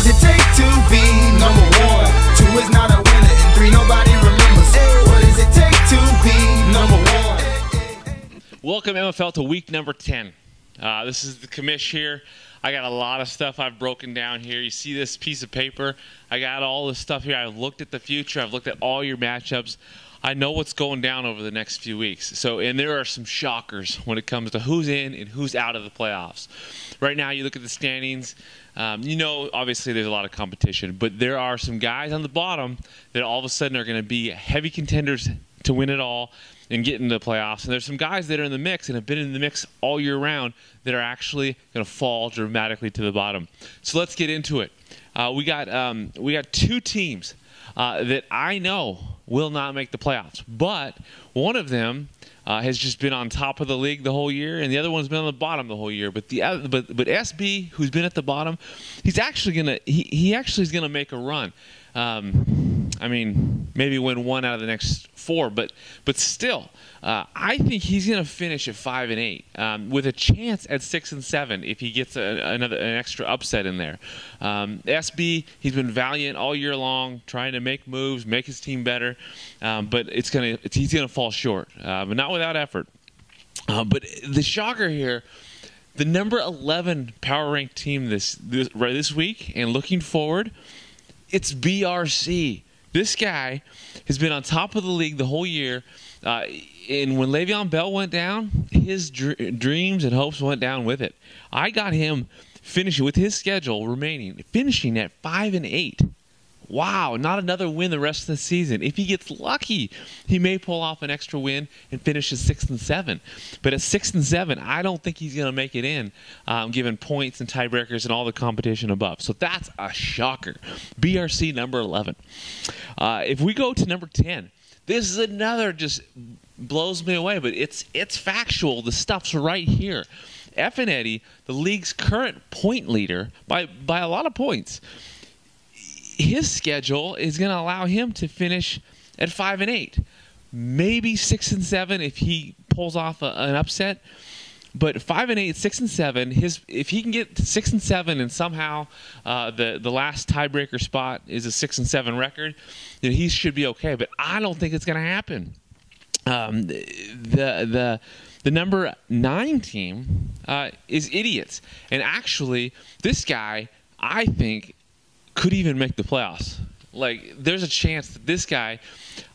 does it take to be number one? 2 is not a winner, and 3 nobody remembers. What does it take to be number one? Welcome, MFL, to week number 10. This is the commish here. I got a lot of stuff I've broken down here. You see this piece of paper? I got all this stuff here. I've looked at the future. I've looked at all your matchups. I know what's going down over the next few weeks. And there are some shockers when it comes to who's in and who's out of the playoffs. Right now, you look at the standings. Obviously there's a lot of competition, but there are some guys on the bottom that all of a sudden are going to be heavy contenders to win it all and get into the playoffs. And there's some guys that are in the mix and have been in the mix all year round that are actually going to fall dramatically to the bottom. So let's get into it. We got 2 teams that I know will not make the playoffs, but one of them has just been on top of the league the whole year, and the other one's been on the bottom the whole year. But SB, who's been at the bottom, he's actually is gonna make a run. I mean, maybe win 1 out of the next 4, but still, I think he's going to finish at 5 and 8 with a chance at 6 and 7 if he gets an extra upset in there. SB, he's been valiant all year long, trying to make moves, make his team better, but he's going to fall short, but not without effort. But the shocker here, the number 11 power ranked team this week and looking forward, it's BRC. This guy has been on top of the league the whole year. And when Le'Veon Bell went down, his dreams and hopes went down with it. I got him finishing with his schedule remaining, finishing at 5 and 8. Wow, not another win the rest of the season. If he gets lucky, he may pull off an extra win and finish at 6 and 7. But at 6 and 7, I don't think he's going to make it in, given points and tiebreakers and all the competition above. So that's a shocker. BRC number 11. If we go to number 10, this is another just blows me away, but it's factual. The stuff's right here. F and Eddie, the league's current point leader by a lot of points. His schedule is going to allow him to finish at 5 and 8, maybe 6 and 7 if he pulls off an upset. But 5 and 8, 6 and 7. If he can get to 6 and 7 and somehow the last tiebreaker spot is a 6 and 7 record, then he should be okay. But I don't think it's going to happen. The number 9 team is idiots, and actually this guy I think could even make the playoffs. Like, there's a chance that this guy,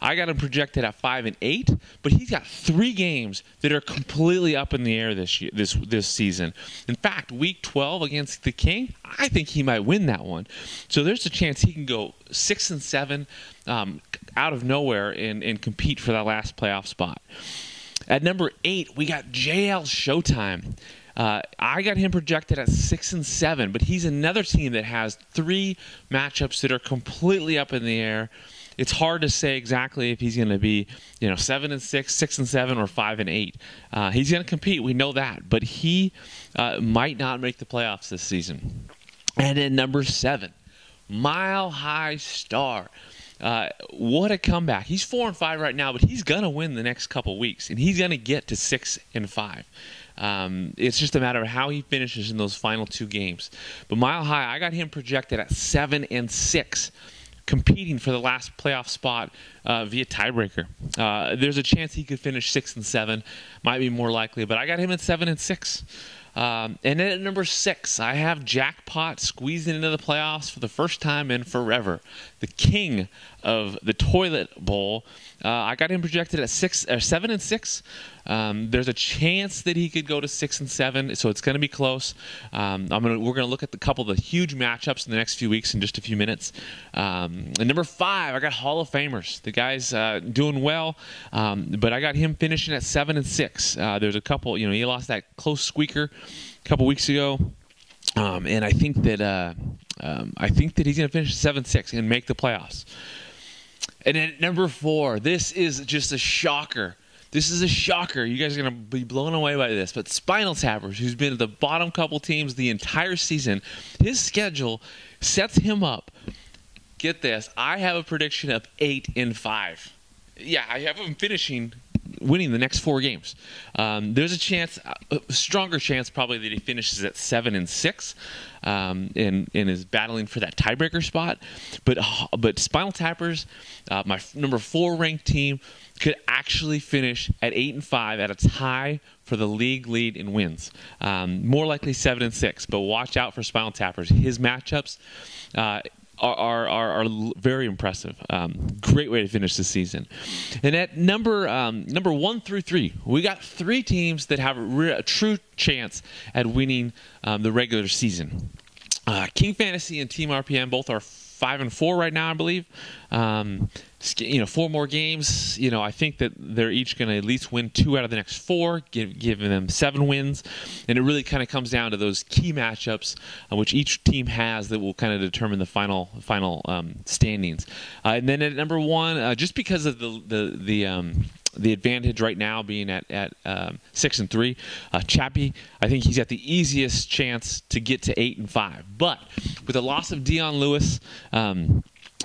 I got him projected at 5 and 8, but he's got 3 games that are completely up in the air this season. In fact, week 12 against the King, I think he might win that one. So there's a chance he can go 6 and 7 out of nowhere and compete for that last playoff spot. At number 8, we got JL Showtime. I got him projected at 6 and 7, but he's another team that has 3 matchups that are completely up in the air. It's hard to say exactly if he's going to be, 7 and 6, 6 and 7, or 5 and 8. He's going to compete, we know that, but he might not make the playoffs this season. And then number 7, Mile High Star. What a comeback. He's 4 and 5 right now, but he's going to win the next couple weeks, and he's going to get to 6 and 5. It's just a matter of how he finishes in those final 2 games. But Mile High, I got him projected at 7 and 6, competing for the last playoff spot via tiebreaker. There's a chance he could finish 6 and 7, might be more likely, but I got him at 7 and 6. And then at number 6, I have Jackpot squeezing into the playoffs for the first time in forever. The king of the toilet bowl. I got him projected at 7 and 6. There's a chance that he could go to 6 and 7, so it's going to be close. We're going to look at a couple of the huge matchups in the next few weeks in just a few minutes. And number 5, I got Hall of Famers. The guy's doing well, but I got him finishing at 7 and 6. There's a couple, he lost that close squeaker a couple weeks ago, and I think that he's going to finish 7-6 and make the playoffs. And at number 4, this is just a shocker. This is a shocker. You guys are going to be blown away by this. But Spinal Tappers, who's been at the bottom couple teams the entire season, his schedule sets him up. Get this. I have a prediction of 8 and 5. Yeah, I have him finishing winning the next 4 games. There's a chance, a stronger chance probably that he finishes at 7-6, and is battling for that tiebreaker spot. But Spinal Tappers, my number 4 ranked team, could actually finish at 8-5 at a tie for the league lead in wins. More likely 7-6, but watch out for Spinal Tappers. His matchups are very impressive. Great way to finish the season. And at number 1 through 3, we got 3 teams that have a true chance at winning the regular season. King Fantasy and Team RPM both are 5-4 right now, I believe. 4 more games. I think that they're each going to at least win 2 out of the next 4, giving them 7 wins. And it really kind of comes down to those key matchups, which each team has, that will kind of determine the final standings. And then at number 1, just because of the advantage right now being at 6-3, Chappie, I think he's got the easiest chance to get to 8-5. But with the loss of Dion Lewis,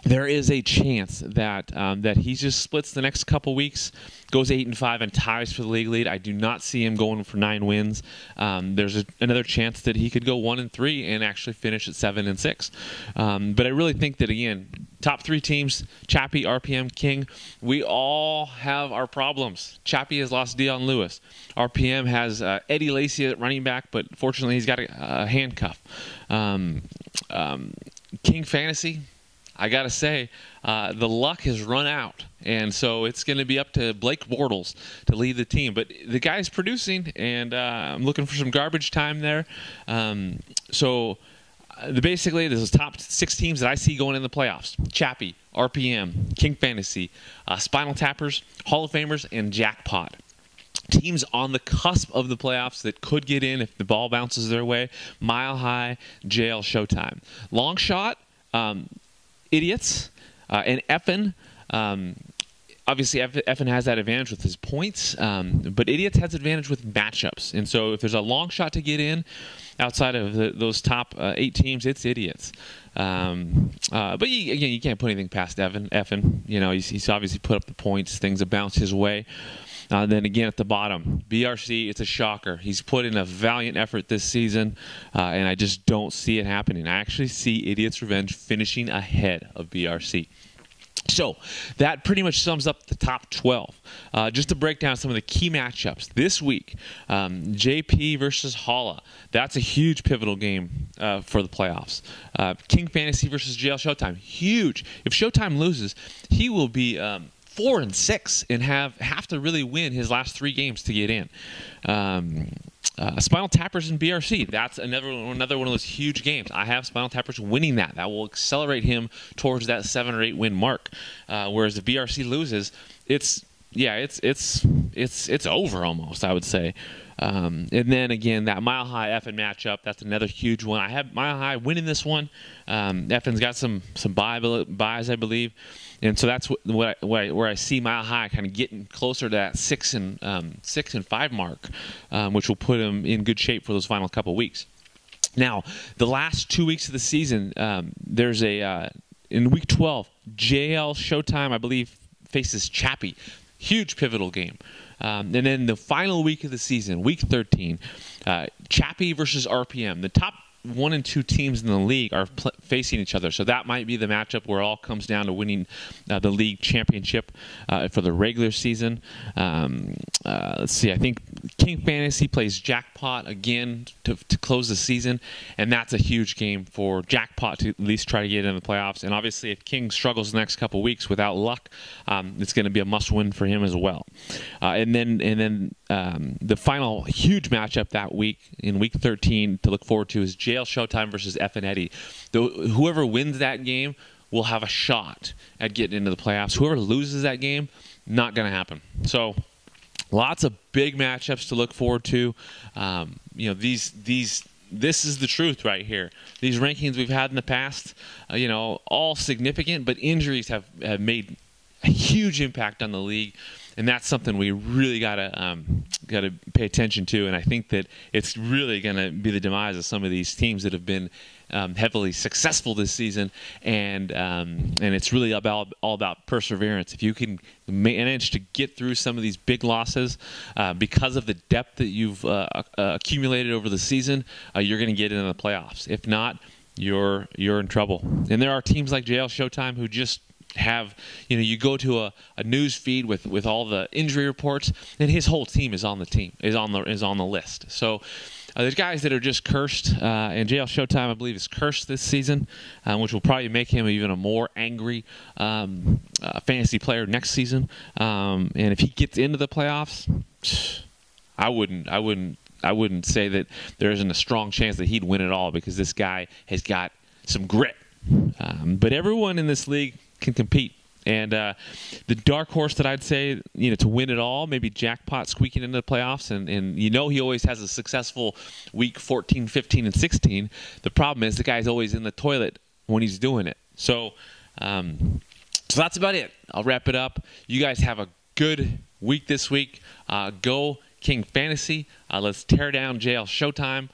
there is a chance that he just splits the next couple weeks, goes 8-5, and ties for the league lead. I do not see him going for 9 wins. There's another chance that he could go 1-3 and actually finish at 7-6. But I really think that, again, top 3 teams, Chappie, RPM, King, we all have our problems. Chappie has lost Dion Lewis. RPM has Eddie Lacy at running back, but fortunately he's got a handcuff. King Fantasy, I got to say, the luck has run out. And so it's going to be up to Blake Bortles to lead the team. But the guy's producing, and I'm looking for some garbage time there. Basically, there's the top 6 teams that I see going in the playoffs. Chappie, RPM, King Fantasy, Spinal Tappers, Hall of Famers, and Jackpot. Teams on the cusp of the playoffs that could get in if the ball bounces their way: Mile High, JL Showtime. Long shot, Idiots, and Effin. Obviously, Effin has that advantage with his points, but Idiots has advantage with matchups. And so if there's a long shot to get in outside of those top 8 teams, it's Idiots. But you can't put anything past Effin. He's obviously put up the points. Things have bounced his way. Then again at the bottom, BRC, it's a shocker. He's put in a valiant effort this season, and I just don't see it happening. I actually see Idiot's Revenge finishing ahead of BRC. So that pretty much sums up the top 12. Just to break down some of the key matchups this week, JP versus Holla. That's a huge pivotal game for the playoffs. King Fantasy versus JL Showtime. Huge. If Showtime loses, he will be 4-6 and have to really win his last 3 games to get in. Spinal Tappers and BRC. That's another one of those huge games. I have Spinal Tappers winning that. That will accelerate him towards that 7 or 8 win mark. Whereas if BRC loses, it's over almost, I would say. And then again, that Mile High Effin matchup, that's another huge one. I have Mile High winning this one. Effin's got some buys, I believe. And so that's where I see Mile High kind of getting closer to that 6-5 mark, which will put him in good shape for those final couple weeks. Now, the last 2 weeks of the season, there's in week 12, JL Showtime, I believe, faces Chappie. Huge pivotal game. And then the final week of the season, week 13, Chappie versus RPM. The top 1 and 2 teams in the league are facing each other. So that might be the matchup where it all comes down to winning the league championship for the regular season. Let's see. I think King Fantasy plays Jackpot again to close the season, and that's a huge game for Jackpot to at least try to get into the playoffs. And obviously, if King struggles the next couple weeks without luck, it's going to be a must-win for him as well. And then the final huge matchup that week in week 13 to look forward to is JL Showtime versus F and Eddie. Whoever wins that game will have a shot at getting into the playoffs. Whoever loses that game, not going to happen. So lots of big matchups to look forward to. This is the truth right here. These rankings we've had in the past, all significant, but injuries have made a huge impact on the league. And that's something we really gotta pay attention to. And I think that it's really going to be the demise of some of these teams that have been heavily successful this season. And it's really all about perseverance. If you can manage to get through some of these big losses because of the depth that you've accumulated over the season, you're going to get into the playoffs. If not, you're in trouble. And there are teams like JL Showtime who just have, you go to a news feed with all the injury reports, and his whole team is on the list. So there's guys that are just cursed, and JL Showtime, I believe, is cursed this season, which will probably make him even a more angry fantasy player next season. And if he gets into the playoffs, I wouldn't say that there isn't a strong chance that he'd win it all, because this guy has got some grit. But everyone in this league can compete. And the dark horse that I'd say, to win it all, maybe jackpot squeaking into the playoffs, and he always has a successful week 14, 15, and 16. The problem is the guy's always in the toilet when he's doing it. So that's about it. I'll wrap it up. You guys have a good week this week. Go King Fantasy. Let's tear down JL Showtime.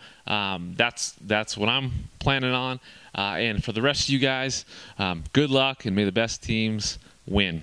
That's what I'm planning on. And for the rest of you guys, good luck, and may the best teams win.